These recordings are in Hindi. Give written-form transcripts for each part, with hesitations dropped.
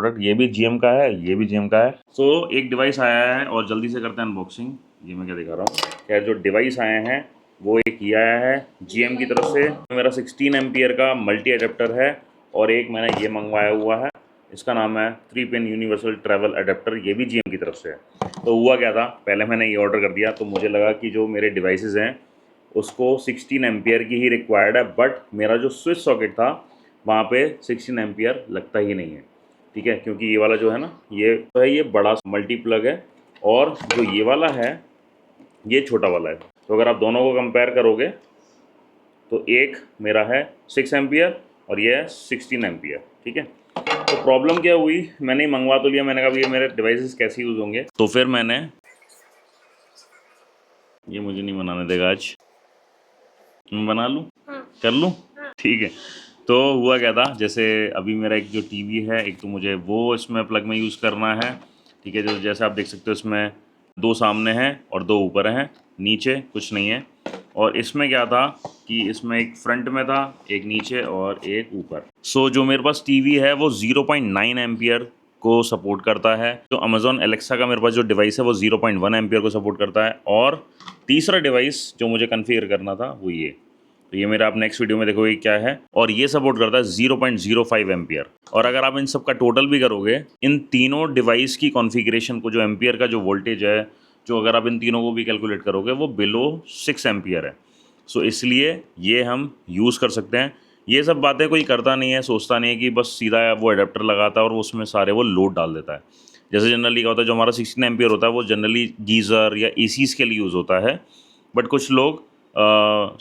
प्रोडक्ट ये भी जीएम का है, ये भी जीएम का है। सो एक डिवाइस आया है और जल्दी से करते हैं अनबॉक्सिंग। ये मैं क्या दिखा रहा हूँ, खैर जो डिवाइस आए हैं वो एक ये आया है जीएम की तरफ से। मेरा 16 एम्पियर का मल्टी अडेप्टर है और एक मैंने ये मंगवाया हुआ है, इसका नाम है 3 पिन यूनिवर्सल ट्रैवल अडेप्टर, ये भी जीएम की तरफ से है। तो हुआ क्या था, पहले मैंने ये ऑर्डर कर दिया तो मुझे लगा कि जो मेरे डिवाइसेस हैं उसको 16 एम्पियर की ही रिक्वायर्ड है, बट मेरा जो स्विच सॉकेट था वहाँ पे 16 एम्पियर लगता ही नहीं है। ठीक है, क्योंकि ये वाला जो है ना ये तो है, ये बड़ा मल्टी प्लग है और जो ये वाला है ये छोटा वाला है। तो अगर आप दोनों को कंपेयर करोगे तो एक मेरा है 6 एम्पियर और ये है 16 एम्पियर। ठीक है, तो प्रॉब्लम क्या हुई, मैंने मंगवा तो लिया, मैंने कहा ये मेरे डिवाइसेस कैसे यूज़ होंगे, तो फिर मैंने ये मुझे नहीं बनाने देगा आज, मैं बना लूँ, कर लूँ, ठीक है। तो हुआ क्या था, जैसे अभी मेरा एक जो टीवी है, एक तो मुझे वो इसमें प्लग में यूज़ करना है। ठीक है, जो जैसे आप देख सकते हो इसमें 2 सामने हैं और 2 ऊपर हैं, नीचे कुछ नहीं है। और इसमें क्या था कि इसमें एक फ्रंट में था, एक नीचे और एक ऊपर। सो जो मेरे पास टीवी है वो 0.9 एम्पियर को सपोर्ट करता है। तो अमेज़ॉन एलेक्सा का मेरे पास जो डिवाइस है वो 0.1 एम्पियर को सपोर्ट करता है। और तीसरा डिवाइस जो मुझे कन्फिगर करना था वो ये, तो ये मेरा आप नेक्स्ट वीडियो में देखोगे क्या है, और ये सपोर्ट करता है 0.05 एम्पियर। और अगर आप इन सब का टोटल भी करोगे, इन तीनों डिवाइस की कॉन्फ़िगरेशन को, जो एम्पियर का जो वोल्टेज है, जो अगर आप इन तीनों को भी कैलकुलेट करोगे वो बिलो 6 एम्पियर है। सो इसलिए ये हम यूज़ कर सकते हैं। ये सब बातें कोई करता नहीं है, सोचता नहीं है कि बस सीधा वो अडेप्टर लगाता है और उसमें सारे वो लोड डाल देता है। जैसे जनरली क्या होता है, जो हमारा 16 एम्पियर होता है वो जनरली गीज़र या एसीज़ के लिए यूज़ होता है, बट कुछ लोग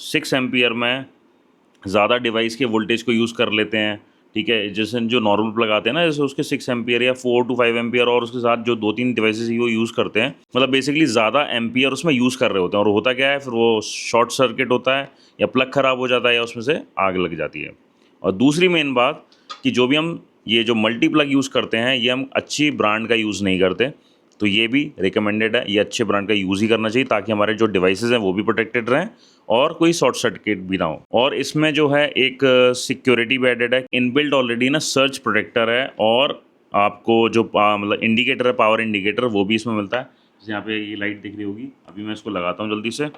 6 एम्पियर में ज़्यादा डिवाइस के वोल्टेज को यूज़ कर लेते हैं। ठीक है, जैसे जो नॉर्मल प्लग आते हैं ना, जैसे उसके 6 एम्पियर या 4 to 5 एम्पियर, और उसके साथ जो 2-3 डिवाइसेस वो यूज़ करते हैं, मतलब बेसिकली ज़्यादा एम्पियर उसमें यूज़ कर रहे होते हैं। और होता क्या है, फिर वो शॉर्ट सर्किट होता है या प्लग ख़राब हो जाता है या उसमें से आग लग जाती है। और दूसरी मेन बात कि जो भी हम ये जो मल्टी प्लग यूज़ करते हैं, ये हम अच्छी ब्रांड का यूज़ नहीं करते। तो ये भी रिकमेंडेड है, ये अच्छे ब्रांड का यूज़ ही करना चाहिए ताकि हमारे जो डिवाइसेस हैं वो भी प्रोटेक्टेड रहें और कोई शॉर्ट सर्किट भी ना हो। और इसमें जो है एक सिक्योरिटी भी एडेड है, इनबिल्ट ऑलरेडी ना सर्च प्रोटेक्टर है, और आपको जो मतलब इंडिकेटर है, पावर इंडिकेटर, वो भी इसमें मिलता है। जैसे यहाँ पे ये लाइट दिख रही होगी, अभी मैं इसको लगाता हूँ जल्दी से।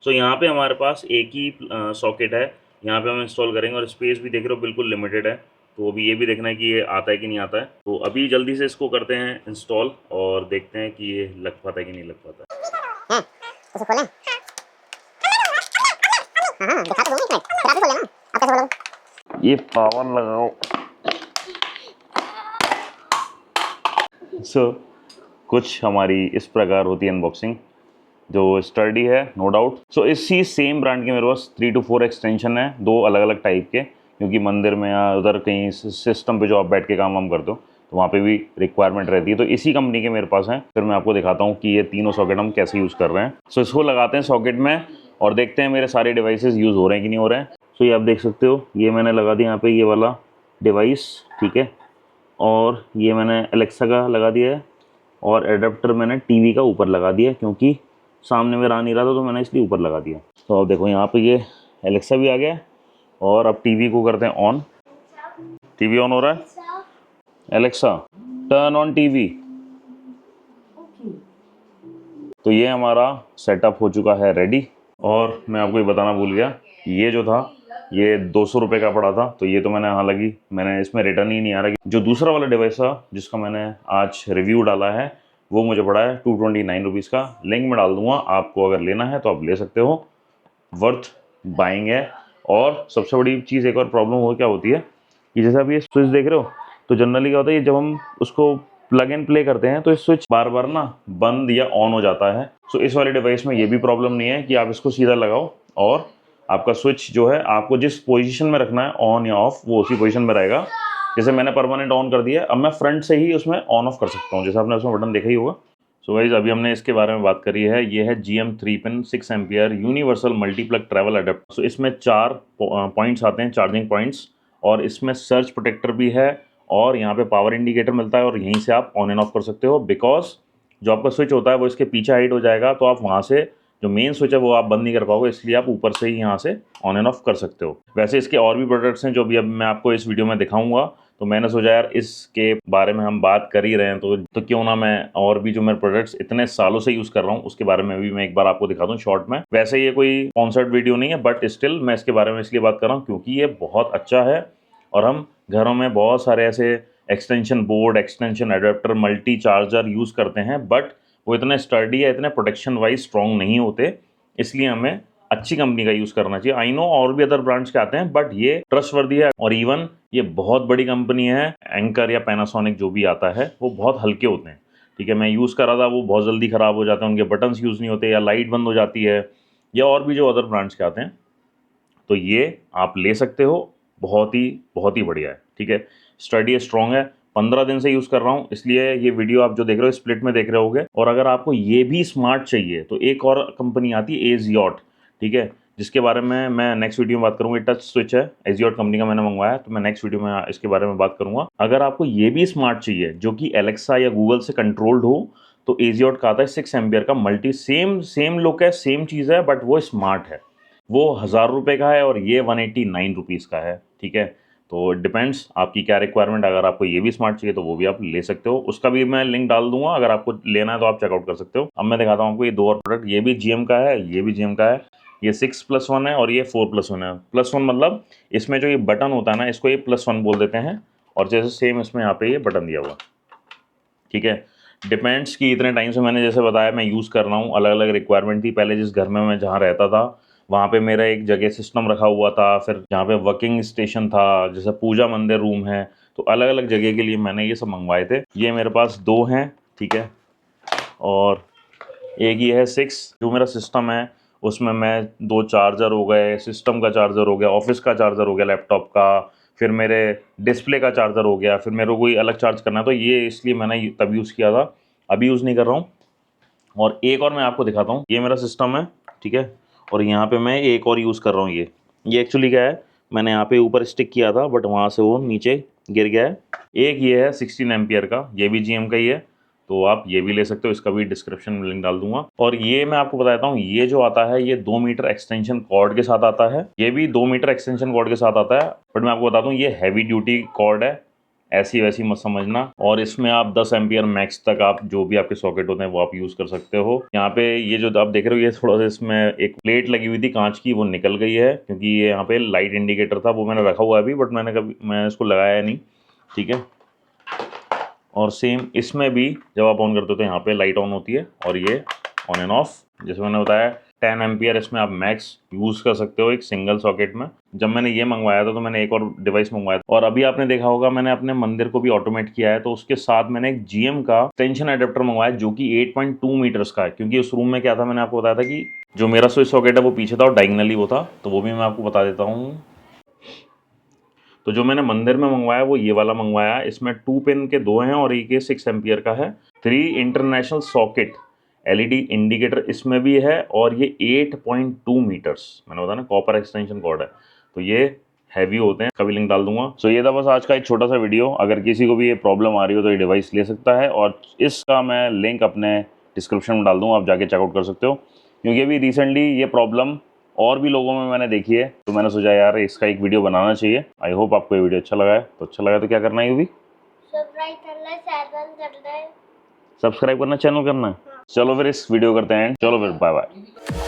सो यहाँ पे हमारे पास एक ही सॉकेट है, यहाँ पे हम इंस्टॉल करेंगे, और स्पेस भी देख रहे हो बिल्कुल लिमिटेड है। तो अभी ये भी देखना है कि ये आता है कि नहीं आता है। तो अभी जल्दी से इसको करते हैं इंस्टॉल और देखते हैं कि ये लग पाता है कि नहीं लग पाता है। इसे खोलें। हाँ, दिखा तो दूंगी, फिर आप ही खोल लेना। आप कैसे खोलोगे? ये पावर लगाओ। सो कुछ हमारी इस प्रकार होती है अनबॉक्सिंग, जो स्टडी है नो डाउट। सो इसी सेम ब्रांड के मेरे पास 3 to 4 एक्सटेंशन है, 2 अलग अलग टाइप के, क्योंकि मंदिर में या उधर कहीं सिस्टम पे जो आप बैठ के काम वाम करते हो तो वहाँ पे भी रिक्वायरमेंट रहती है। तो इसी कंपनी के मेरे पास हैं। फिर मैं आपको दिखाता हूँ कि ये तीनों सॉकेट हम कैसे यूज़ कर रहे हैं। सो इसको लगाते हैं सॉकेट में और देखते हैं मेरे सारे डिवाइसेस यूज़ हो रहे हैं कि नहीं हो रहे हैं। सो ये आप देख सकते हो, ये मैंने लगा दिया यहाँ पे ये वाला डिवाइस, ठीक है, और ये मैंने एलेक्सा का लगा दिया है, और एडाप्टर मैंने टीवी का ऊपर लगा दिया क्योंकि सामने में आ नहीं रहा था तो मैंने इसलिए ऊपर लगा दिया। तो अब देखो यहाँ पे ये एलेक्सा भी आ गया, और अब टीवी को करते हैं ऑन। टीवी ऑन हो रहा है। Alexa turn on TV. तो ये हमारा सेटअप हो चुका है रेडी। और मैं आपको ये बताना भूल गया, ये जो था ये 200 रुपये का पड़ा था, तो ये तो हालांकि मैंने इसमें रिटर्न ही नहीं आ रहा। जो दूसरा वाला डिवाइस था जिसका मैंने आज रिव्यू डाला है वो मुझे पड़ा है 229 रुपीज़ का। लिंक में डाल दूंगा, आपको अगर लेना है तो आप ले सकते हो, वर्थ बाइंग है। और सबसे बड़ी चीज़ एक और प्रॉब्लम हो क्या होती है कि जैसे आप ये स्विच देख रहे हो, तो जनरली क्या होता है, जब हम उसको प्लग एंड प्ले करते हैं तो ये स्विच बार बार ना बंद या ऑन हो जाता है। सो इस वाले डिवाइस में ये भी प्रॉब्लम नहीं है कि आप इसको सीधा लगाओ और आपका स्विच जो है आपको जिस पोजीशन में रखना है ऑन या ऑफ, वो उसी पोजीशन में रहेगा। जैसे मैंने परमानेंट ऑन कर दिया है, अब मैं फ्रंट से ही उसमें ऑन ऑफ कर सकता हूँ, जैसे आपने उसमें बटन देखा ही होगा। सो गाइस अभी हमने इसके बारे में बात करी है। ये है GM 3 pin 6 ampere universal multiplug travel adapter. So इसमें 4 पॉइंट्स आते हैं, चार्जिंग पॉइंट्स, और इसमें सर्च प्रोटेक्टर भी है, और यहाँ पे पावर इंडिकेटर मिलता है, और यहीं से आप ऑन एंड ऑफ कर सकते हो। बिकॉज जो आपका स्विच होता है वो इसके पीछे हाइड हो जाएगा, तो आप वहाँ से जो मेन स्विच है वो आप बंद नहीं कर पाओगे, इसलिए आप ऊपर से ही यहाँ से ऑन एंड ऑफ कर सकते हो। वैसे इसके और भी प्रोडक्ट्स हैं जो भी अब मैं आपको इस वीडियो में दिखाऊंगा, तो मैंने सोचा यार इसके बारे में हम बात कर ही रहे हैं तो क्यों ना मैं और भी जो मेरे प्रोडक्ट्स इतने सालों से यूज़ कर रहा हूँ उसके बारे में भी मैं एक बार आपको दिखा दूँ शॉर्ट में। वैसे ये कोई स्पॉन्सर्ड वीडियो नहीं है, बट स्टिल मैं इसके बारे में इसलिए बात कर रहा हूँ क्योंकि ये बहुत अच्छा है और हम घरों में बहुत सारे ऐसे extension board, extension adapter, multi charger use करते हैं, बट वो इतने स्टर्डी है, इतने प्रोटेक्शन वाइज स्ट्रॉन्ग नहीं होते, इसलिए हमें अच्छी कंपनी का यूज़ करना चाहिए। आई नो और भी अदर ब्रांड्स के आते हैं, बट ये ट्रस्टवर्दी है और इवन ये बहुत बड़ी कंपनी है। एंकर या पैनासोनिक जो भी आता है वो बहुत हल्के होते हैं, ठीक है। मैं यूज़ कर रहा था, वो बहुत जल्दी ख़राब हो जाते हैं, उनके बटन्स यूज़ नहीं होते या लाइट बंद हो जाती है, या और भी जो अदर ब्रांड्स के आते हैं। तो ये आप ले सकते हो, बहुत ही बढ़िया है, ठीक है। स्टडी है, स्ट्रॉन्ग है, 15 दिन से यूज़ कर रहा हूँ, इसलिए ये वीडियो आप जो देख रहे हो स्प्लिट में देख रहे होगे। और अगर आपको ये भी स्मार्ट चाहिए तो एक और कंपनी आती है एजियोट, ठीक है, जिसके बारे में मैं नेक्स्ट वीडियो में बात करूँगा। टच स्विच है, एजियोट कंपनी का मैंने मंगवाया, तो मैं नेक्स्ट वीडियो में इसके बारे में बात करूँगा। अगर आपको ये भी स्मार्ट चाहिए जो कि एलेक्सा या गूगल से कंट्रोल्ड हो, तो एजियोट का आता है 6 एम्पियर का मल्टी, सेम लुक है, सेम चीज़ है, बट वो स्मार्ट है। वो 1000 रुपये का है और ये 189 रुपीज़ का है, ठीक है। तो डिपेंड्स आपकी क्या रिक्वायरमेंट। अगर आपको ये भी स्मार्ट चाहिए तो वो भी आप ले सकते हो, उसका भी मैं लिंक डाल दूंगा, अगर आपको लेना है तो आप चेकआउट कर सकते हो। अब मैं दिखाता हूँ आपको ये दो और प्रोडक्ट, ये भी GM का है, ये भी GM का है। ये 6+1 है और ये 4+1 है। +1 मतलब इसमें जो ये बटन होता है ना, इसको ये +1 बोल देते हैं, और जैसे सेम इसमें यहाँ पे ये बटन दिया हुआ, ठीक है। डिपेंड्स कि इतने टाइम से मैंने जैसे बताया मैं यूज़ कर रहा हूँ, अलग अलग रिक्वायरमेंट थी। पहले जिस घर में मैं जहाँ रहता था वहाँ पे मेरा एक जगह सिस्टम रखा हुआ था, फिर जहाँ पे वर्किंग स्टेशन था, जैसे पूजा मंदिर रूम है, तो अलग अलग जगह के लिए मैंने ये सब मंगवाए थे। ये मेरे पास 2 हैं, ठीक है, और एक ये है 6। जो मेरा सिस्टम है उसमें मैं 2 चार्जर हो गए, सिस्टम का चार्जर हो गया, ऑफिस का चार्जर हो गया, लैपटॉप का, फिर मेरे डिस्प्ले का चार्जर हो गया, फिर मेरे को कोई अलग चार्ज करना है, तो ये इसलिए मैंने तब यूज़ किया था, अभी यूज़ नहीं कर रहा हूँ। और एक और मैं आपको दिखाता हूँ, ये मेरा सिस्टम है, ठीक है, और यहाँ पे मैं एक और यूज़ कर रहा हूँ। ये एक्चुअली क्या है, मैंने यहाँ पे ऊपर स्टिक किया था बट वहाँ से वो नीचे गिर गया है। एक ये है 16 एम्पियर का, ये भी GM का ही है, तो आप ये भी ले सकते हो, इसका भी डिस्क्रिप्शन में लिंक डाल दूंगा। और ये मैं आपको बताता हूँ, ये जो आता है ये 2 मीटर एक्सटेंशन कॉर्ड के साथ आता है, ये भी 2 मीटर एक्सटेंशन कॉर्ड के साथ आता है, बट मैं आपको बताता हूँ ये हैवी ड्यूटी कॉर्ड है, ऐसी वैसी मत समझना। और इसमें आप 10 एम्पियर मैक्स तक आप जो भी आपके सॉकेट होते हैं वो आप यूज़ कर सकते हो। यहाँ पे ये जो आप देख रहे हो, ये थोड़ा सा इसमें एक प्लेट लगी हुई थी कांच की, वो निकल गई है, क्योंकि ये यहाँ पे लाइट इंडिकेटर था, वो मैंने रखा हुआ है अभी, बट मैंने इसको लगाया नहीं, ठीक है। और सेम इसमें भी जब आप ऑन करते हो तो यहाँ पे लाइट ऑन होती है, और ये ऑन एंड ऑफ, जैसे मैंने बताया 10 एम्पियर इसमें आप मैक्स यूज़ कर सकते हो एक सिंगल सॉकेट में। जब मैंने ये मंगवाया था तो मैंने एक और डिवाइस मंगवाया था, और अभी आपने देखा होगा मैंने अपने मंदिर को भी ऑटोमेट किया है, तो उसके साथ मैंने एक GM का टेंशन एडेप्टर मंगवाया जो कि 8.2 मीटर्स का है, क्योंकि उस रूम में क्या था, मैंने आपको बताया था कि जो मेरा स्विच सॉकेट है वो पीछे था और डायगनली वो था, तो वो भी मैं आपको बता देता हूँ। तो जो मैंने मंदिर में मंगवाया वो ये वाला मंगवाया, इसमें 2 पिन के 2 हैं और एक 6 एम्पियर का है। 3 इंटरनेशनल सॉकेट LED इंडिकेटर इसमें भी है, और ये 8.2 मीटर्स, मैंने बताया ना कॉपर एक्सटेंशन कॉर्ड है, तो ये हैवी होते हैं, कभी लिंक डाल दूंगा। सो ये था बस आज का एक छोटा सा वीडियो। अगर किसी को भी ये प्रॉब्लम आ रही हो तो ये डिवाइस ले सकता है, और इसका मैं लिंक अपने डिस्क्रिप्शन में डाल दूंगा, आप जाके चेकआउट कर सकते हो, क्योंकि अभी रिसेंटली ये प्रॉब्लम और भी लोगों में मैंने देखी है, तो मैंने सोचा यार इसका एक वीडियो बनाना चाहिए। आई होप आपको ये वीडियो अच्छा लगा है, तो अच्छा लगा तो क्या करना है, भी सब्सक्राइब करना, चैनल करना है। चलो फिर इस वीडियो करते हैं, चलो फिर बाय बाय।